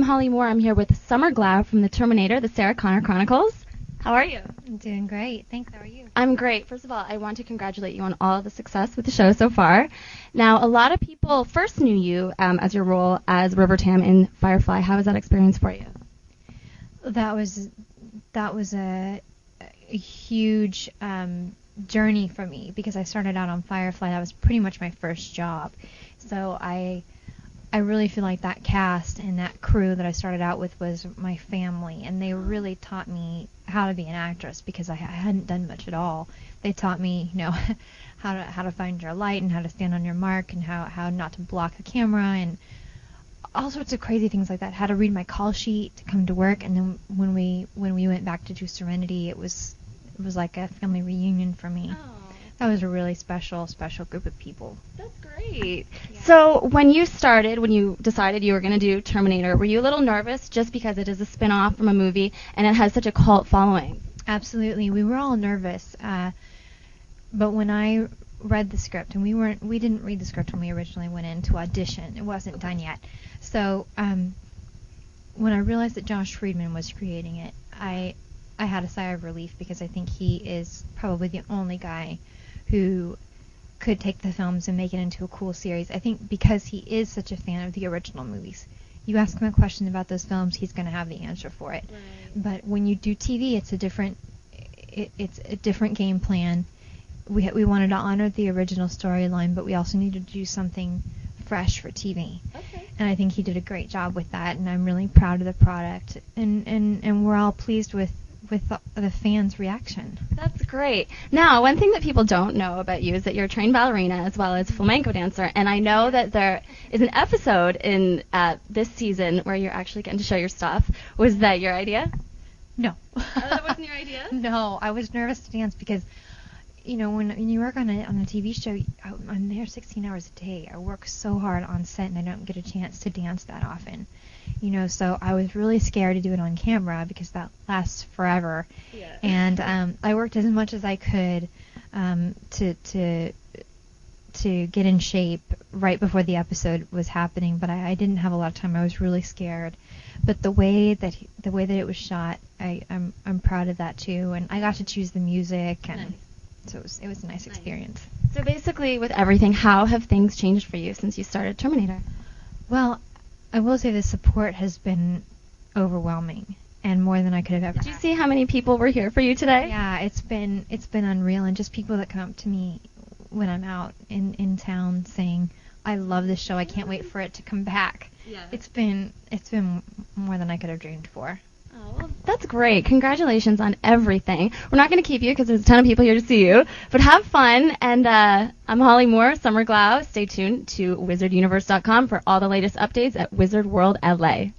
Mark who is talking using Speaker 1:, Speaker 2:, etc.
Speaker 1: Holly Moore. I'm here with Summer Glau from The Terminator, the Sarah Connor Chronicles. How are you?
Speaker 2: I'm doing great. Thanks. How are you?
Speaker 1: I'm great. First of all, I want to congratulate you on all of the success with the show so far. Now, a lot of people first knew you as your role as River Tam in Firefly. How was that experience for you?
Speaker 2: That was a huge journey for me because I started out on Firefly. That was pretty much my first job. So I really feel like that cast and that crew that I started out with was my family, and they really taught me how to be an actress because I hadn't done much at all. They taught me, how to find your light and how to stand on your mark and how not to block the camera and all sorts of crazy things like that. How to read my call sheet to come to work, and then when we went back to do Serenity, it was like a family reunion for me.
Speaker 1: Oh.
Speaker 2: That was a really special group of people.
Speaker 1: That's great. Yeah. So when you decided you were going to do Terminator, were you a little nervous just because it is a spin-off from a movie and it has such a cult following?
Speaker 2: Absolutely. We were all nervous. But when I read the script, and we didn't read the script when we originally went in to audition. It wasn't done yet. So when I realized that Josh Friedman was creating it, I had a sigh of relief because I think he is probably the only guy who could take the films and make it into a cool series. I think because he is such a fan of the original movies. You ask him a question about those films, he's going to have the answer for it. Right. But when you do TV, it's a different game plan. We wanted to honor the original storyline, but we also needed to do something fresh for TV. Okay. And I think he did a great job with that, and I'm really proud of the product. And we're all pleased with the fans' reaction.
Speaker 1: That's great. Now, one thing that people don't know about you is that you're a trained ballerina as well as flamenco dancer, and I know that there is an episode in this season where you're actually getting to show your stuff. Was that your idea?
Speaker 2: No.
Speaker 1: That wasn't your idea?
Speaker 2: No, I was nervous to dance because, when you work on a TV show, I'm there 16 hours a day. I work so hard on set, and I don't get a chance to dance that often. So I was really scared to do it on camera because that lasts forever. Yeah. And I worked as much as I could to get in shape right before the episode was happening, but I didn't have a lot of time. I was really scared. But the way that it was shot, I'm proud of that too. And I got to choose the music, and so it was a nice experience.
Speaker 1: So basically, with everything, how have things changed for you since you started Terminator?
Speaker 2: Well, I will say the support has been overwhelming and more than I could have ever.
Speaker 1: Did you see how many people were here for you today?
Speaker 2: Yeah, it's been unreal, and just people that come up to me when I'm out in town saying, "I love this show. I can't wait for it to come back." Yeah. It's been more than I could have dreamed for.
Speaker 1: Oh, well, that's great. Congratulations on everything. We're not going to keep you because there's a ton of people here to see you, but have fun. And I'm Holly Moore, Summer Glau. Stay tuned to wizarduniverse.com for all the latest updates at Wizard World LA.